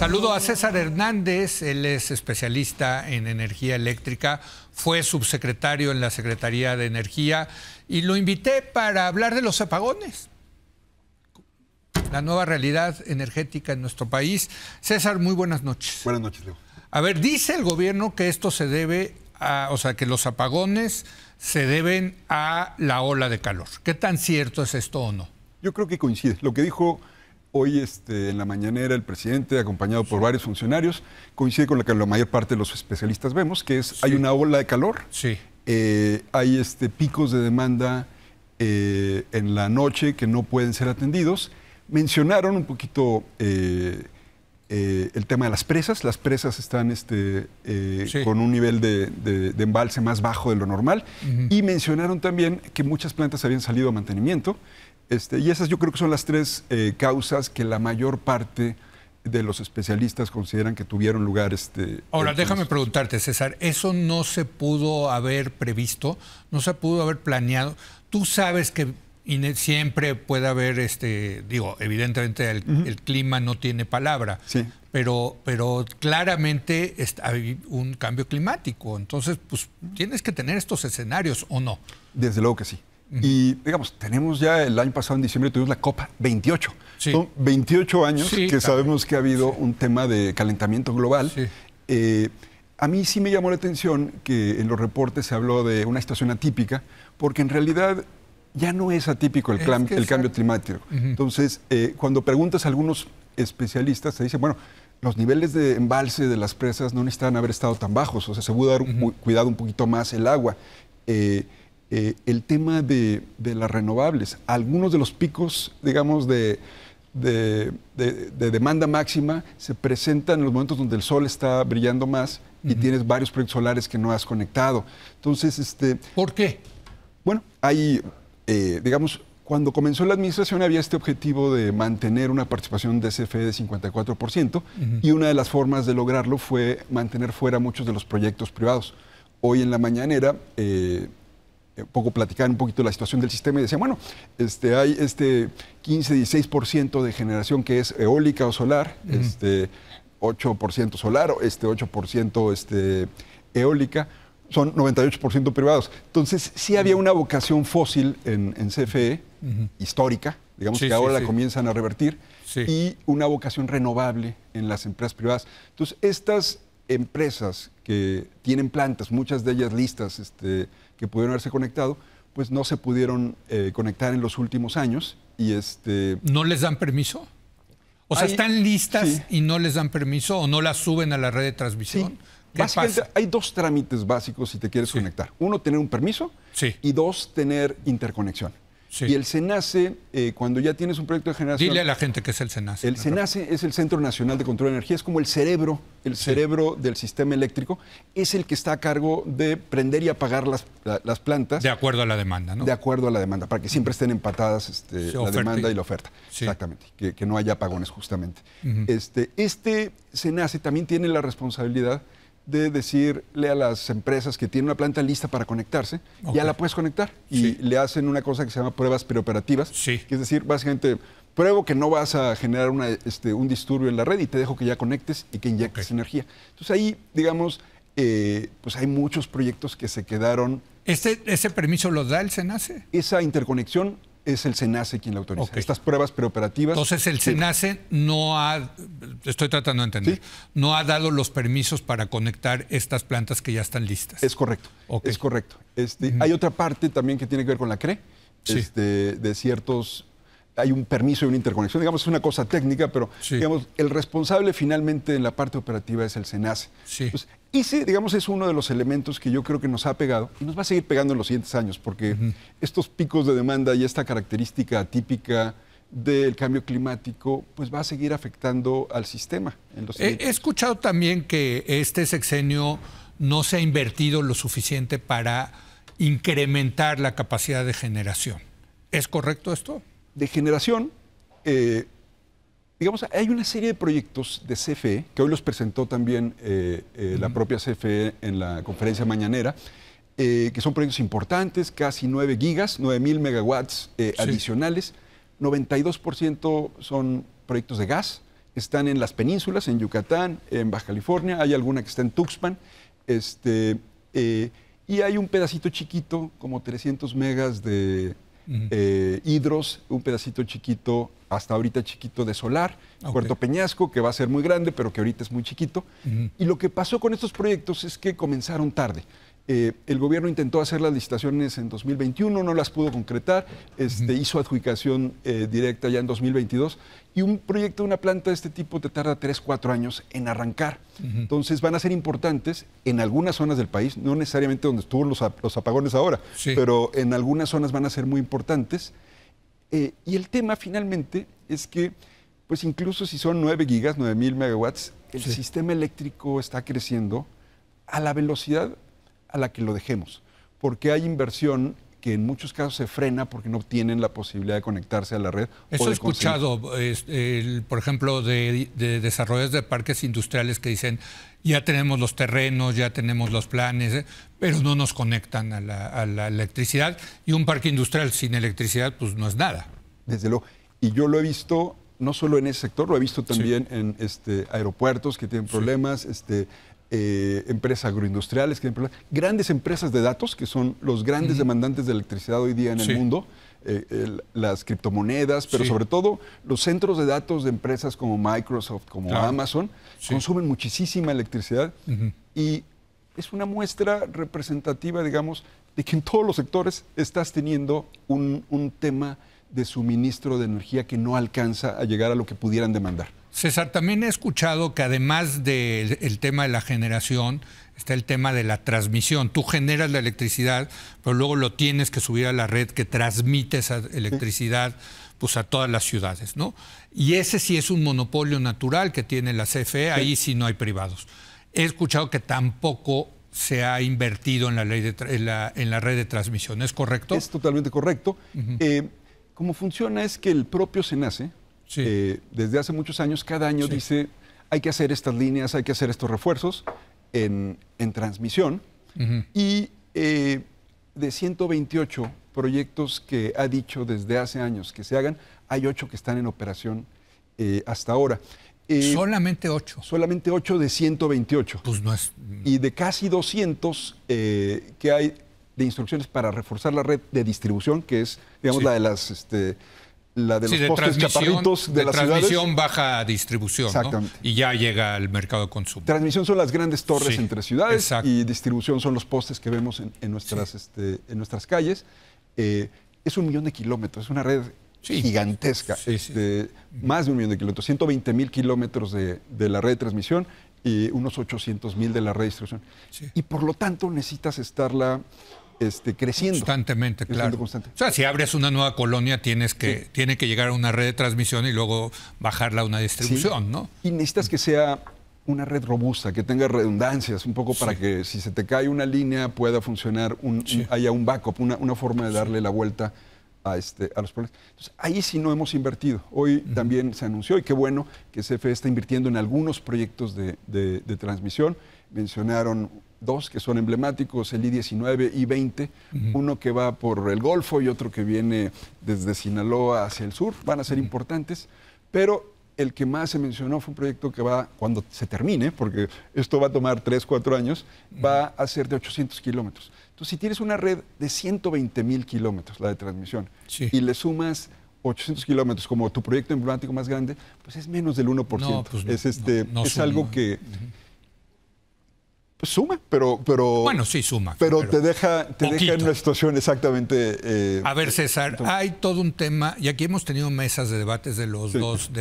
Saludo a César Hernández, él es especialista en energía eléctrica, fue subsecretario en la Secretaría de Energía y lo invité para hablar de los apagones, la nueva realidad energética en nuestro país. César, muy buenas noches. Buenas noches, Leo. A ver, dice el gobierno que esto se debe a, o sea, que los apagones se deben a la ola de calor. ¿Qué tan cierto es esto o no? Yo creo que coincide. Lo que dijo hoy en la mañanera el presidente, acompañado por varios funcionarios, coincide con lo que la mayor parte de los especialistas vemos, que es hay una ola de calor, hay picos de demanda en la noche que no pueden ser atendidos. Mencionaron un poquito el tema de las presas. Las presas están con un nivel de embalse más bajo de lo normal. Y mencionaron también que muchas plantas habían salido a mantenimiento. Y esas yo creo que son las tres causas que la mayor parte de los especialistas consideran que tuvieron lugar. Ahora, déjame preguntarte, César, ¿eso no se pudo haber previsto? ¿No se pudo haber planeado? Tú sabes que siempre puede haber, evidentemente el clima no tiene palabra, sí, pero claramente hay un cambio climático. Entonces, pues tienes que tener estos escenarios, ¿o no? Desde luego que sí. Y, digamos, tenemos ya el año pasado, en diciembre, tuvimos la COP28. Sí. Son 28 años que sabemos que ha habido un tema de calentamiento global. Sí. A mí sí me llamó la atención que en los reportes se habló de una situación atípica, porque en realidad ya no es atípico el cambio climático. Entonces, cuando preguntas a algunos especialistas, se dice, bueno, los niveles de embalse de las presas no necesitan haber estado tan bajos, o sea, se pudo dar cuidado un poquito más el agua. El tema de las renovables, algunos de los picos, digamos, de demanda máxima se presentan en los momentos donde el sol está brillando más y tienes varios proyectos solares que no has conectado. Entonces, ¿por qué? Bueno, hay, digamos, cuando comenzó la administración había este objetivo de mantener una participación de CFE de 54% y una de las formas de lograrlo fue mantener fuera muchos de los proyectos privados. Hoy en la mañanera platicar un poquito la situación del sistema y decían, bueno, hay 15-16% de generación que es eólica o solar, 8% solar, 8% eólica, son 98% privados. Entonces, sí había una vocación fósil en CFE, histórica, digamos que ahora la comienzan a revertir, y una vocación renovable en las empresas privadas. Entonces, estas empresas que tienen plantas, muchas de ellas listas, que pudieron haberse conectado, pues no se pudieron conectar en los últimos años. Y ¿No les dan permiso? O sea, ¿están listas y no les dan permiso o no las suben a la red de transmisión? Sí. ¿Qué Básicamente pasa? Hay dos trámites básicos si te quieres conectar. Uno, tener un permiso y dos, tener interconexión. Y el CENACE, cuando ya tienes un proyecto de generación... Dile a la gente qué es el CENACE. El CENACE es el Centro Nacional de Control de Energía, es como el cerebro del sistema eléctrico, es el que está a cargo de prender y apagar las plantas. De acuerdo a la demanda, ¿no? De acuerdo a la demanda, para que siempre estén empatadas la demanda y la oferta. Exactamente, que no haya apagones justamente. Este CENACE también tiene la responsabilidad de decirle a las empresas que tienen una planta lista para conectarse, ya la puedes conectar. Y le hacen una cosa que se llama pruebas preoperativas, que es decir, básicamente, pruebo que no vas a generar un disturbio en la red y te dejo que ya conectes y que inyectes energía. Entonces ahí, digamos, pues hay muchos proyectos que se quedaron... ¿Ese permiso lo da el CENACE? Esa interconexión es el CENACE quien la autoriza. Estas pruebas preoperativas... Entonces el CENACE no ha, estoy tratando de entender, no ha dado los permisos para conectar estas plantas que ya están listas. Es correcto, es correcto. Hay otra parte también que tiene que ver con la CRE, de ciertos... Hay un permiso y una interconexión, digamos, es una cosa técnica, pero digamos, el responsable finalmente en la parte operativa es el CENACE. Entonces, ese, digamos, es uno de los elementos que yo creo que nos ha pegado y nos va a seguir pegando en los siguientes años, porque estos picos de demanda y esta característica atípica del cambio climático, pues va a seguir afectando al sistema en los siguientes años. He escuchado también que este sexenio no se ha invertido lo suficiente para incrementar la capacidad de generación. ¿Es correcto esto? De generación, digamos, hay una serie de proyectos de CFE, que hoy los presentó también la propia CFE en la conferencia mañanera, que son proyectos importantes, casi 9 gigas, 9,000 megawatts adicionales, 92% son proyectos de gas están en las penínsulas, en Yucatán, en Baja California, hay alguna que está en Tuxpan, y hay un pedacito chiquito, como 300 megas de hidros, un pedacito chiquito, hasta ahorita chiquito de solar, Puerto Peñasco, que va a ser muy grande, pero que ahorita es muy chiquito. Y lo que pasó con estos proyectos es que comenzaron tarde. El gobierno intentó hacer las licitaciones en 2021, no las pudo concretar, hizo adjudicación directa ya en 2022, y un proyecto de una planta de este tipo te tarda 3, 4 años en arrancar. Entonces van a ser importantes en algunas zonas del país, no necesariamente donde estuvo los apagones ahora, pero en algunas zonas van a ser muy importantes. Y el tema finalmente es que, pues incluso si son 9 gigas, 9,000 megawatts, el sistema eléctrico está creciendo a la velocidad a la que lo dejemos, porque hay inversión que en muchos casos se frena porque no tienen la posibilidad de conectarse a la red. Eso he escuchado, por ejemplo, de desarrolladores de parques industriales que dicen, ya tenemos los terrenos, ya tenemos los planes, pero no nos conectan a la electricidad, y un parque industrial sin electricidad pues no es nada. Desde luego, y yo lo he visto no solo en ese sector, lo he visto también en aeropuertos que tienen problemas, empresas agroindustriales que tienen problemas, grandes empresas de datos que son los grandes demandantes de electricidad hoy día en el mundo, las criptomonedas, pero sobre todo los centros de datos de empresas como Microsoft, como Amazon, consumen muchísima electricidad, y es una muestra representativa, digamos, de que en todos los sectores estás teniendo un tema de suministro de energía que no alcanza a llegar a lo que pudieran demandar. César, también he escuchado que además del tema de la generación, está el tema de la transmisión. Tú generas la electricidad, pero luego lo tienes que subir a la red que transmite esa electricidad pues, a todas las ciudades, ¿no? Y ese sí es un monopolio natural que tiene la CFE, ahí sí no hay privados. He escuchado que tampoco se ha invertido en la red de transmisión, ¿es correcto? Es totalmente correcto. Cómo funciona es que el propio SENACE, desde hace muchos años, cada año dice, hay que hacer estas líneas, hay que hacer estos refuerzos en transmisión. Y de 128 proyectos que ha dicho desde hace años que se hagan, hay 8 que están en operación hasta ahora. ¿Solamente 8? Solamente 8 de 128. Pues no es... Y de casi 200 que hay de instrucciones para reforzar la red de distribución, que es, digamos, la de las... la de los postes chaparritos de las ciudades. Transmisión, baja distribución, exactamente, ¿no? Y ya llega al mercado de consumo. Transmisión son las grandes torres entre ciudades, y distribución son los postes que vemos en nuestras calles. Es 1 millón de kilómetros, es una red gigantesca, más de 1 millón de kilómetros, 120,000 kilómetros de la red de transmisión y unos 800,000 de la red de distribución. Y por lo tanto necesitas estarla creciendo. Constantemente, claro. O sea, si abres una nueva colonia, tiene que llegar a una red de transmisión y luego bajarla a una distribución, ¿no? Y necesitas que sea una red robusta, que tenga redundancias, un poco para que si se te cae una línea pueda funcionar, haya un backup, una forma de darle la vuelta a los problemas. Entonces, ahí sí no hemos invertido. Hoy también se anunció, y qué bueno, que CFE está invirtiendo en algunos proyectos de transmisión. Mencionaron 2 que son emblemáticos, el I-19, I-20, uno que va por el Golfo y otro que viene desde Sinaloa hacia el sur. Van a ser importantes, pero el que más se mencionó fue un proyecto que va, cuando se termine, porque esto va a tomar 3, 4 años, va a ser de 800 kilómetros. Entonces, si tienes una red de 120,000 kilómetros, la de transmisión, y le sumas 800 kilómetros como tu proyecto emblemático más grande, pues es menos del 1%. No, pues es algo que... Pues suma, pero... Bueno, sí, suma. Pero te deja en una situación exactamente... a ver, César, hay todo un tema, y aquí hemos tenido mesas de debates de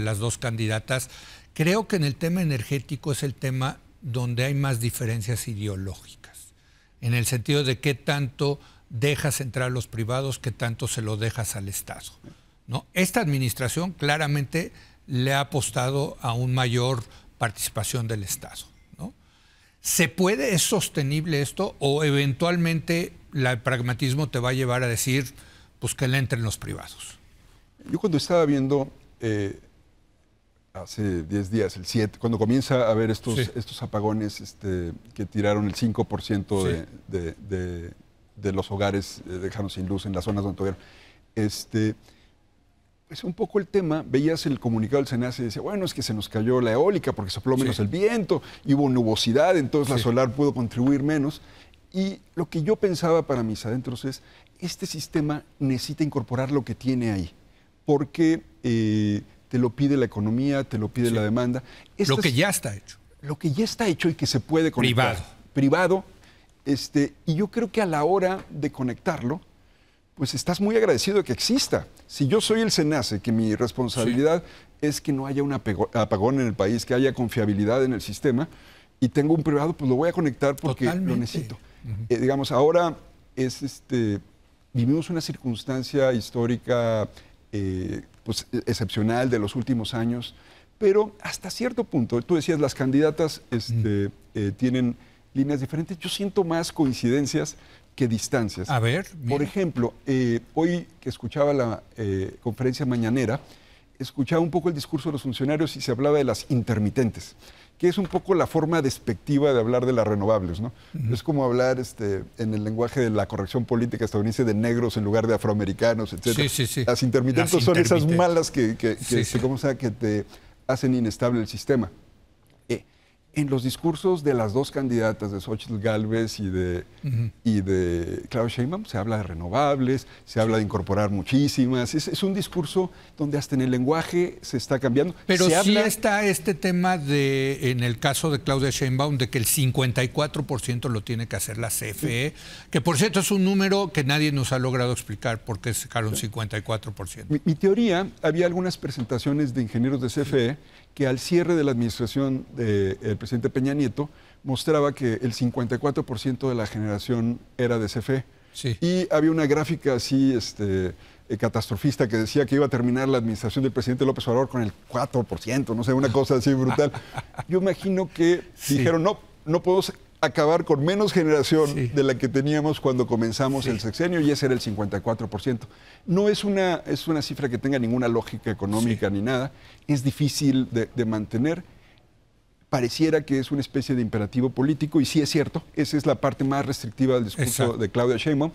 las dos candidatas. Creo que en el tema energético es el tema donde hay más diferencias ideológicas, en el sentido de qué tanto dejas entrar a los privados, qué tanto se lo dejas al Estado, ¿no? Esta administración claramente le ha apostado a una mayor participación del Estado. ¿Es sostenible esto o eventualmente el pragmatismo te va a llevar a decir pues que le entren los privados? Yo cuando estaba viendo hace 10 días, el 7, cuando comienza a haber estos apagones que tiraron el 5% de los hogares, dejaron sin luz en las zonas donde tuvieron, Pues un poco el tema, veías el comunicado del SENACE y decía, bueno, es que se nos cayó la eólica porque sopló menos el viento, y hubo nubosidad, entonces la solar pudo contribuir menos. Y lo que yo pensaba para mis adentros es, este sistema necesita incorporar lo que tiene ahí, porque te lo pide la economía, te lo pide la demanda. Lo que ya está hecho. Lo que ya está hecho y que se puede conectar. Privado. Y yo creo que a la hora de conectarlo, pues estás muy agradecido de que exista. Si yo soy el SENACE, que mi responsabilidad es que no haya un apagón en el país, que haya confiabilidad en el sistema, y tengo un privado, pues lo voy a conectar porque lo necesito. Digamos, ahora vivimos una circunstancia histórica pues, excepcional de los últimos años, pero hasta cierto punto, tú decías, las candidatas tienen líneas diferentes. Yo siento más coincidencias que distancias. A ver. Por ejemplo, hoy que escuchaba la conferencia mañanera, escuchaba un poco el discurso de los funcionarios y se hablaba de las intermitentes, que es un poco la forma despectiva de hablar de las renovables, ¿no? Es como hablar en el lenguaje de la corrección política estadounidense de negros en lugar de afroamericanos, etc. Las intermitentes son esas malas que te hacen inestable el sistema. En los discursos de las dos candidatas, de Xóchitl Gálvez y de Claudia Sheinbaum, se habla de renovables, se habla de incorporar muchísimas. Es un discurso donde hasta en el lenguaje se está cambiando. Pero sí está este tema en el caso de Claudia Sheinbaum, de que el 54% lo tiene que hacer la CFE, que por cierto es un número que nadie nos ha logrado explicar por qué sacaron 54%. Mi teoría, había algunas presentaciones de ingenieros de CFE que al cierre de la administración del presidente Peña Nieto mostraba que el 54% de la generación era de CFE. Y había una gráfica así catastrofista que decía que iba a terminar la administración del presidente López Obrador con el 4%, no sé, una cosa así brutal. Yo imagino que dijeron, no podemos acabar con menos generación de la que teníamos cuando comenzamos el sexenio, y ese era el 54%. No es una cifra que tenga ninguna lógica económica ni nada, es difícil de mantener. Pareciera que es una especie de imperativo político, y sí es cierto, esa es la parte más restrictiva del discurso de Claudia Sheinbaum.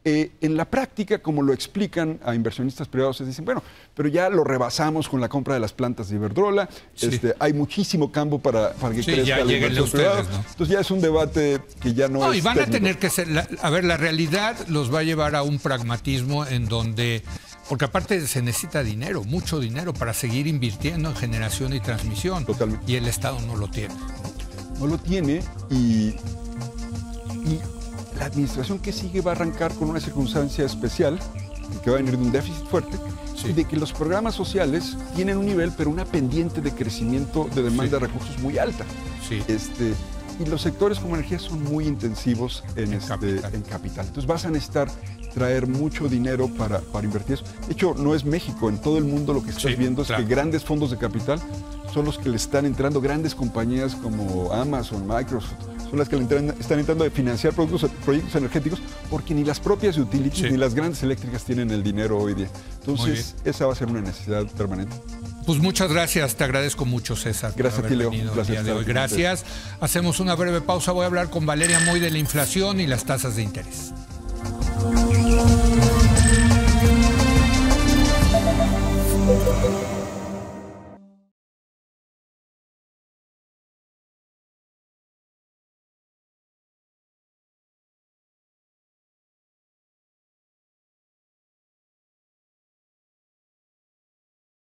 En la práctica, como lo explican a inversionistas privados, se dicen, bueno, pero ya lo rebasamos con la compra de las plantas de Iberdrola, hay muchísimo campo para que crezca la inversión privada. Entonces ya es un debate que ya no es y van técnico. A tener que ser, la realidad los va a llevar a un pragmatismo en donde, porque aparte se necesita dinero, mucho dinero para seguir invirtiendo en generación y transmisión. Totalmente. Y el Estado no lo tiene. No lo tiene y la administración que sigue va a arrancar con una circunstancia especial, que va a venir de un déficit fuerte, y de que los programas sociales tienen un nivel, pero una pendiente de crecimiento de demanda de recursos muy alta. Y los sectores como energía son muy intensivos en capital. Entonces vas a necesitar traer mucho dinero para invertir eso. De hecho, no es México, en todo el mundo lo que estás viendo es que grandes fondos de capital son los que le están entrando, grandes compañías como Amazon, Microsoft, son las que están entrando a financiar proyectos energéticos, porque ni las propias utilities ni las grandes eléctricas tienen el dinero hoy día. Entonces, esa va a ser una necesidad permanente. Pues muchas gracias, te agradezco mucho, César. Gracias a ti, Leo. Un placer de hoy. Gracias. Hacemos una breve pausa, voy a hablar con Valeria Moy de la inflación y las tasas de interés.